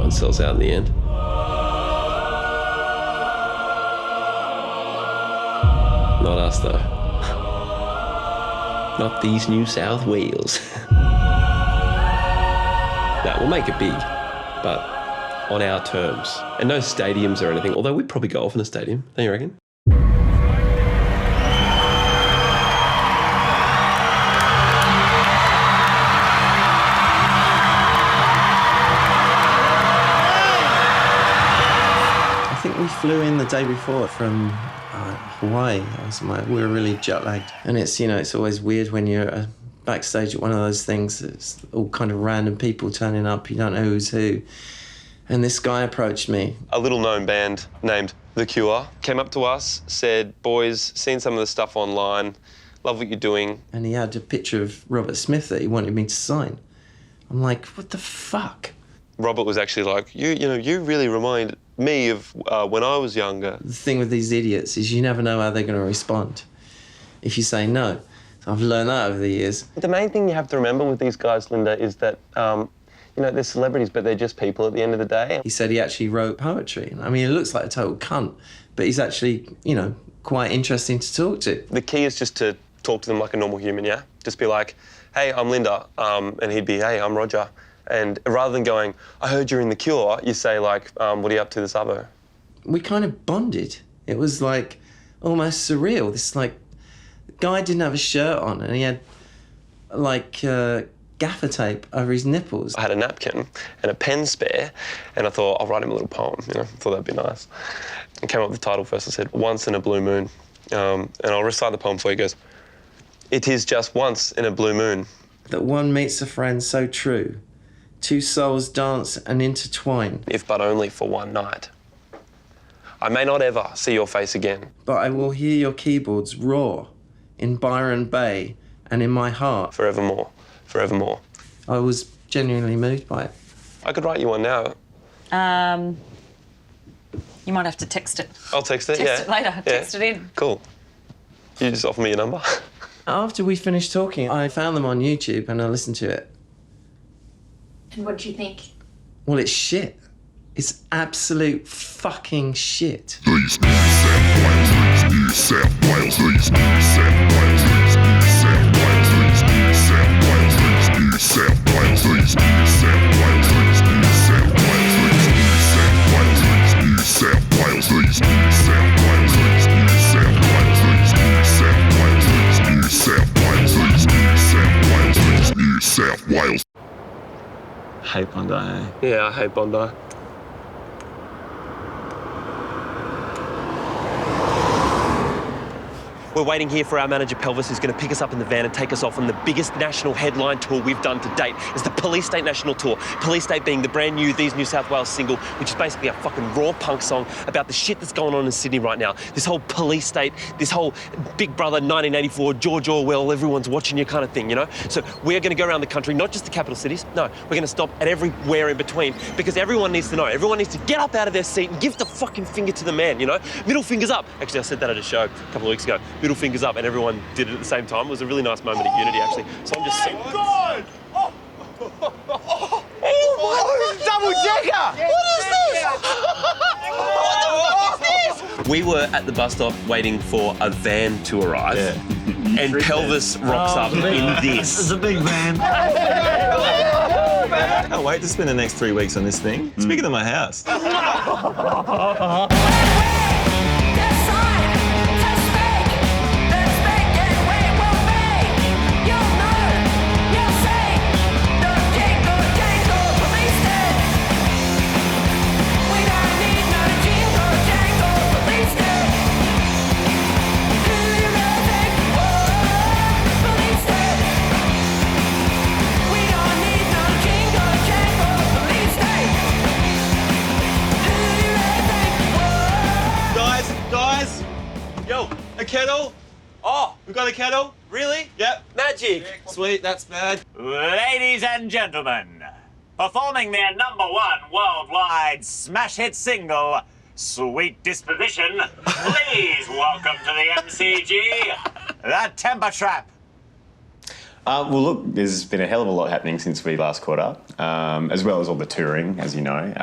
everyone sells out in the end. Not us, though. Not these New South Wales. Nah, we'll make it big, but on our terms. And no stadiums or anything, although we'd probably go off in a stadium, don't you reckon? I think we flew in the day before from Hawaii. We were really jet lagged. And it's, you know, it's always weird when you're backstage at one of those things. It's all kind of random people turning up. You don't know who's who. And this guy approached me. A little-known band named The Cure came up to us, said, boys, seen some of the stuff online, love what you're doing. And he had a picture of Robert Smith that he wanted me to sign. I'm like, what the fuck? Robert was actually like, you know, you really remind me of when I was younger. The thing with these idiots is you never know how they're going to respond if you say no. So I've learned that over the years. The main thing you have to remember with these guys, Linda, is that, you know, they're celebrities, but they're just people at the end of the day. He said he actually wrote poetry. I mean, he looks like a total cunt, but he's actually, you know, quite interesting to talk to. The key is just to talk to them like a normal human, yeah? Just be like, hey, I'm Linda, and he'd be, hey, I'm Roger. And rather than going, I heard you're in The Cure, you say, like, what are you up to this other? We kind of bonded. It was, like, almost surreal. This, like, guy didn't have a shirt on and he had, like, gaffer tape over his nipples. I had a napkin and a pen spare, and I thought, I'll write him a little poem, you know? Thought that'd be nice. And came up with the title first. I said, Once in a Blue Moon. And I'll recite the poem for you. He goes, it is just once in a blue moon that one meets a friend so true. Two souls dance and intertwine. If but only for one night. I may not ever see your face again. But I will hear your keyboards roar in Byron Bay and in my heart. Forevermore, forevermore. I was genuinely moved by it. I could write you one now. You might have to text it. I'll text it, Text it later, text it in. Cool. You just offer me your number. After we finished talking, I found them on YouTube and I listened to it. And what do you think? Well, it's shit. It's absolute fucking shit. These New South Wales, these New South Wales, these New South Wales, these New South Wales, these New South Wales, these New South Wales, these New South Wales, these New South Wales, these New South Wales, these New South Wales, these New South Wales, these New South Wales, these New South Wales, these New South Wales, these New South Wales. Hate Bondi, eh? Yeah, I hate Bondi. We're waiting here for our manager, Pelvis, who's going to pick us up in the van and take us off on the biggest national headline tour we've done to date. It's the Police State National Tour. Police State being the brand new These New South Wales single, which is basically a fucking raw punk song about the shit that's going on in Sydney right now. This whole police state, this whole Big Brother 1984, George Orwell, everyone's watching you kind of thing, you know? So we're going to go around the country, not just the capital cities. No, we're going to stop at everywhere in between because everyone needs to know. Everyone needs to get up out of their seat and give the fucking finger to the man, you know? Middle fingers up. Actually, I said that at a show a couple of weeks ago. Middle fingers up, and everyone did it at the same time. It was a really nice moment of unity, actually. So I'm just saying. Oh, God! Oh, double-decker! What is this? What the fuck is this? We were at the bus stop waiting for a van to arrive, and Pelvis rocks up in this. It's a big van. I can't wait to spend the next 3 weeks on this thing. It's bigger than my house. Yo, a kettle? Oh, we got a kettle? Really? Yep. Magic. Sweet, that's bad. Ladies and gentlemen, performing their #1 worldwide smash hit single, Sweet Disposition, please welcome to the MCG, the Temper Trap. Well, look, there's been a hell of a lot happening since we last caught up, as well as all the touring, as you know.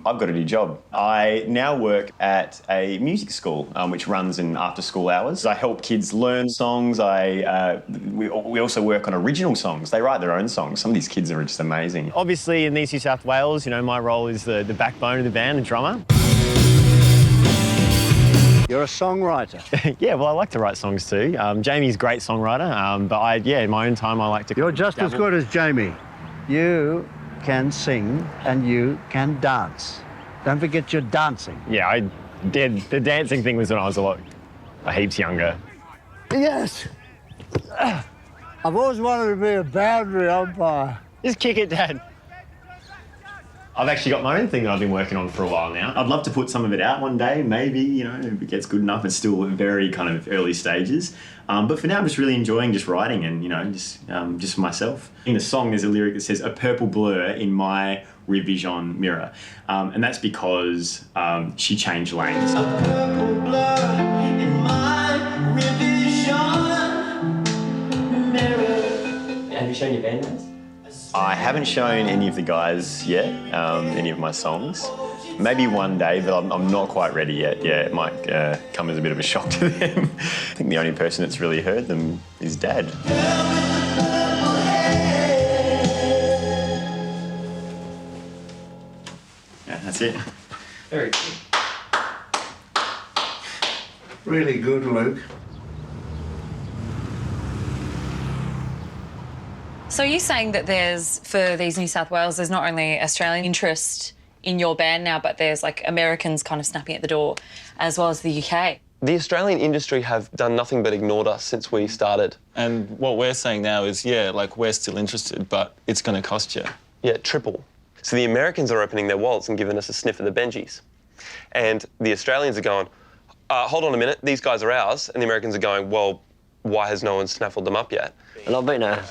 I've got a new job. I now work at a music school, which runs in after-school hours. I help kids learn songs. We also work on original songs. They write their own songs. Some of these kids are just amazing. Obviously, in East New South Wales, you know, my role is the backbone of the band, the drummer. You're a songwriter. Yeah, well, I like to write songs too. Jamie's a great songwriter, but in my own time, I like to... You're just as good as Jamie. You can sing and you can dance. Don't forget your dancing. Yeah, I did. The dancing thing was when I was a heaps younger. Yes. I've always wanted to be a boundary umpire. Just kick it, Dad. I've actually got my own thing that I've been working on for a while now. I'd love to put some of it out one day, maybe, you know, if it gets good enough. It's still very kind of early stages. But for now, I'm just really enjoying just writing and, you know, just for myself. In the song, there's a lyric that says, "A purple blur in my rear vision mirror." And that's because she changed lanes. A purple blur in my rear vision mirror. Have you shown your band mates? I haven't shown any of the guys yet, any of my songs. Maybe one day, but I'm not quite ready yet. Yeah, it might come as a bit of a shock to them. I think the only person that's really heard them is Dad. Yeah, that's it. Very good. Really good, Luke. So are you saying that for these New South Wales, there's not only Australian interest in your band now, but there's like Americans kind of snapping at the door, as well as the UK? The Australian industry have done nothing but ignored us since we started. And what we're saying now is, yeah, like, we're still interested, but it's going to cost you. Yeah, triple. So the Americans are opening their wallets and giving us a sniff of the Benjis. And the Australians are going, hold on a minute, these guys are ours. And the Americans are going, well, why has no one snaffled them up yet? And I've been a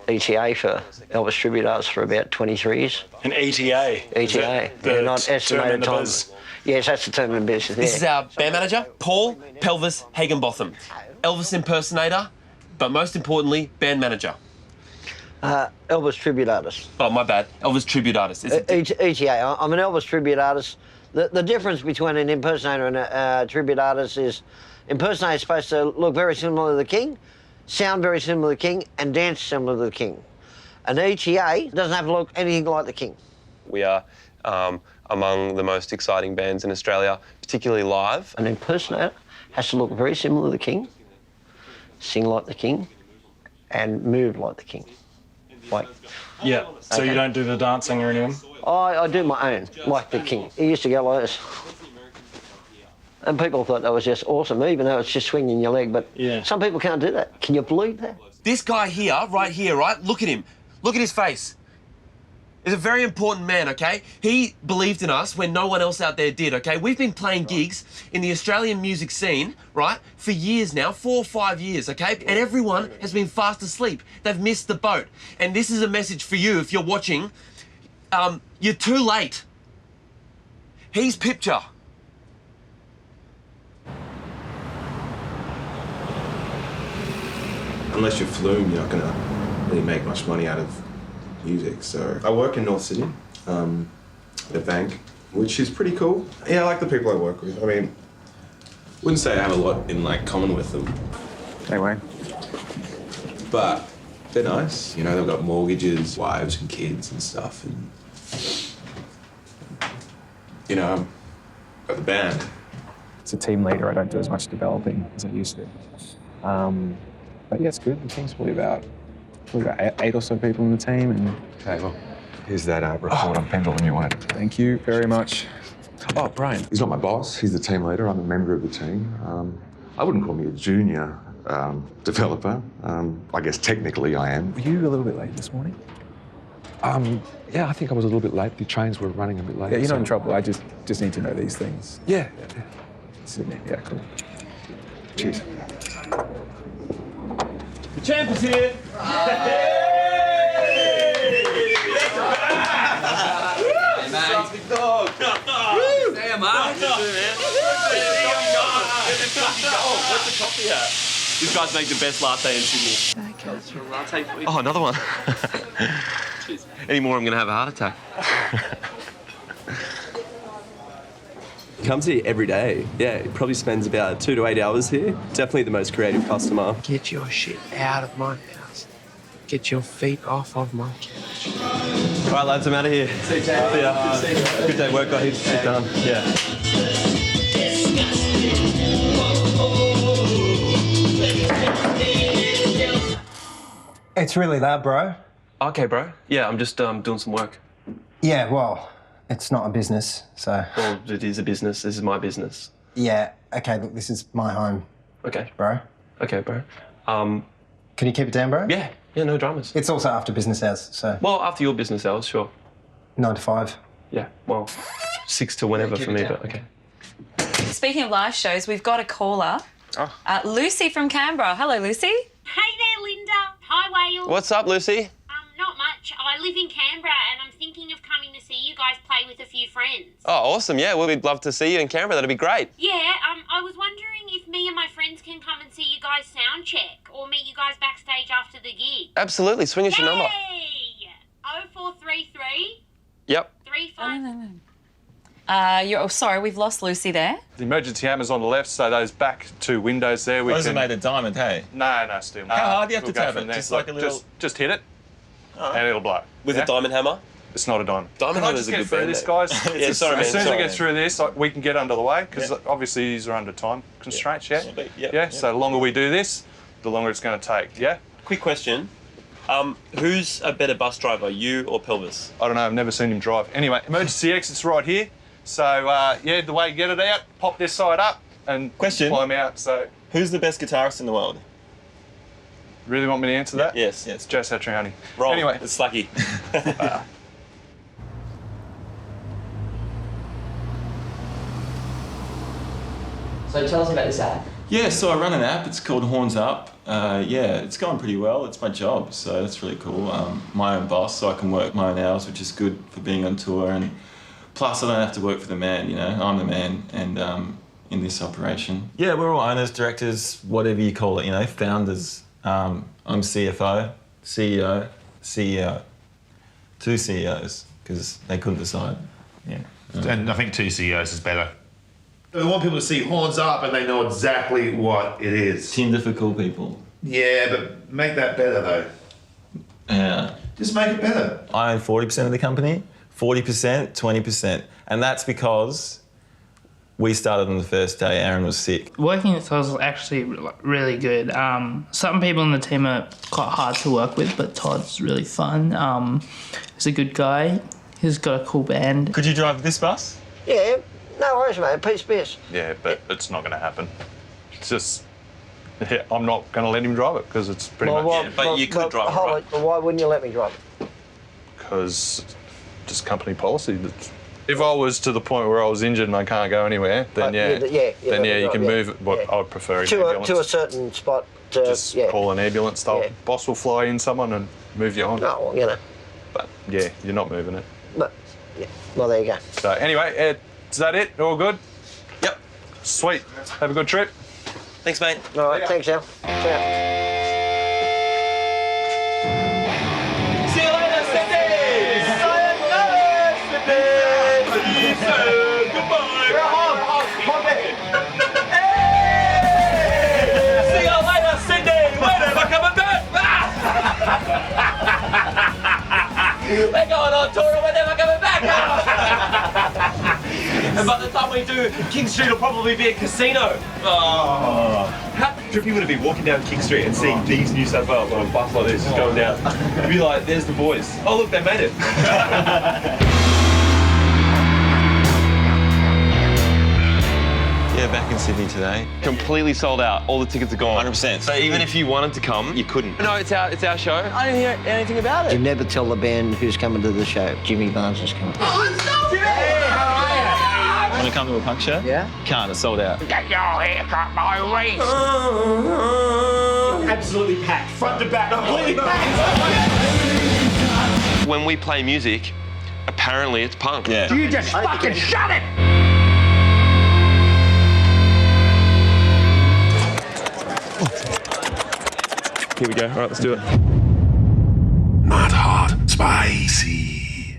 ETA for Elvis Tribute Artists for about 23 years. An ETA? ETA. They're not estimated times. Yes, that's the term in business. This is our band manager, Paul Pelvis Hagenbotham. Elvis impersonator, but most importantly, band manager. Elvis Tribute Artist. Oh, my bad. Elvis Tribute Artist. ETA. I'm an Elvis Tribute Artist. The difference between an impersonator and a tribute artist is impersonator is supposed to look very similar to the King, sound very similar to the King, and dance similar to the King. An ETA doesn't have to look anything like the King. We are among the most exciting bands in Australia, particularly live. An impersonator has to look very similar to the King, sing like the King, and move like the King. Like, yeah, so you don't do the dancing or anything? I do my own, like the King. He used to go like this. And people thought that was just awesome, even though it's just swinging your leg, but some people can't do that. Can you believe that? This guy here, right? Look at him. Look at his face. He's a very important man, okay? He believed in us when no one else out there did, okay? We've been playing gigs in the Australian music scene, right, for years now, 4 or 5 years, okay? And everyone has been fast asleep. They've missed the boat. And this is a message for you if you're watching. You're too late. He's picture. Unless you're Flume, you're not going to really make much money out of music. So I work in North Sydney at a bank, which is pretty cool. Yeah, I like the people I work with. I mean, wouldn't say I have a lot in common with them. Anyway. But they're nice. You know, they've got mortgages, wives and kids and stuff. And, you know, I've got the band. As a team leader, I don't do as much developing as I used to. But yeah, it's good. The team's probably about 8 or so people in the team. And okay, well, here's that report on Pendleton you wanted. Thank you very much. Oh, Brian. He's not my boss. He's the team leader. I'm a member of the team. I wouldn't call me a junior developer. I guess technically I am. Were you a little bit late this morning? Yeah, I think I was a little bit late. The trains were running a bit late. Yeah, you're not in trouble. I just need to know these things. Yeah. Sydney. Yeah, cool. Cheers. The champ is here. This guy's make the best latte in Sydney. Oh, another one. Any more, I'm going to have a heart attack. Comes here every day. Yeah, he probably spends about 2 to 8 hours here. Definitely the most creative customer. Get your shit out of my house. Get your feet off of my couch. All right, lads, I'm out of here. See you, Jack. See ya. Good day work, got heaps of shit done. Yeah. It's really loud, bro. Okay, bro. Yeah, I'm just doing some work. Yeah, well, it's not a business, so... Well, it is a business. This is my business. Yeah, okay, look, this is my home. Okay. Bro. Okay, bro. Can you keep it down, bro? Yeah, no dramas. It's also after business hours, so... Well, after your business hours, sure. 9 to 5. Yeah, well, 6 to whenever for me, but okay. Speaking of live shows, we've got a caller. Lucy from Canberra. Hello, Lucy. Hey there, Linda. Hi, Wales. What's up, Lucy? Not much. I live in Canberra and I'm thinking of coming to see you guys play with a few friends. Oh, awesome. Yeah, well, we'd love to see you in Canberra. That'd be great. Yeah, I was wondering if me and my friends can come and see you guys sound check or meet you guys backstage after the gig. Absolutely. Swing us your number. Yay! 0433 Yep. 35. Sorry, we've lost Lucy there. The emergency hammer's on the left, so those back 2 windows there, we What is can... it made of diamond, hey? No, still. How hard do you have to go tap from it? there. Just like a little... Just hit it, and it'll blow. With a diamond hammer? It's not a diamond. Diamond Can I hammer's just a get good through band this, name. guys? Yeah, sorry, man. As soon as I Sorry, get through this, we can get under the way, because obviously these are under time constraints, yeah? So the longer we do this, the longer it's going to take, yeah? Quick question. Who's a better bus driver, you or Pelvis? I don't know, I've never seen him drive. Anyway, emergency exit's right here. So, yeah, the way you get it out, pop this side up and climb out, so... Who's the best guitarist in the world? Really want me to answer that? Yes. Joe Satriani. Wrong. Anyway. It's Slucky. So tell us about this app. Yeah, so I run an app. It's called Horns Up. Yeah, it's going pretty well. It's my job, so that's really cool. My own boss, so I can work my own hours, which is good for being on tour. And plus, I don't have to work for the man, you know. I'm the man, and in this operation. Yeah, we're all owners, directors, whatever you call it, you know, founders. I'm CFO, CEO. 2 CEOs, because they couldn't decide. Yeah. And I think 2 CEOs is better. I want people to see Horns Up and they know exactly what it is. Tinder for cool people. Yeah, but make that better though. Yeah. Just make it better. I own 40% of the company, 40%, 20%. And that's because we started on the first day Aaron was sick. Working with Todd is actually really good. Some people in the team are quite hard to work with, but Todd's really fun. He's a good guy. He's got a cool band. Could you drive this bus? Yeah, no worries, mate. Peace. Yeah, but it's not going to happen. It's just... Yeah, I'm not going to let him drive it, because it's pretty much... Yeah, but you could drive it, hold right? on, but why wouldn't you let me drive it? Because just company policy. If I was to the point where I was injured and I can't go anywhere, then you can move it. But I would prefer an ambulance. To a certain spot. Just call an ambulance. The boss will fly in someone and move you on. No, well, you know. But yeah, you're not moving it. But yeah, well there you go. So anyway, is that it? All good? Yep. Sweet. Have a good trip. Thanks, mate. All right, thanks, Al. Ciao. See you later, Cindy! Sayonara, Cindy! Please say goodbye! Hey! See you later, Cindy! We're never coming back! We're going on tour and we're never coming back! And by the time we do, King Street will probably be a casino. Oh. How trippy would it be walking down King Street and seeing these New South Wales on a bus like this just going down? You'd be like, there's the boys. Oh, look, they made it. Yeah, back in Sydney today. Completely sold out. All the tickets are gone. 100%. So even if you wanted to come, you couldn't. No, it's our show. I didn't hear anything about it. You never tell the band who's coming to the show. Jimmy Barnes is coming. Want to come to a punk show? Yeah. Can't, it's sold out. Get your haircut, my waist! Absolutely packed, front to back, completely packed! When we play music, apparently it's punk. Yeah. You just fucking shut it! Here we go. All right, let's do it. Not hot, spicy.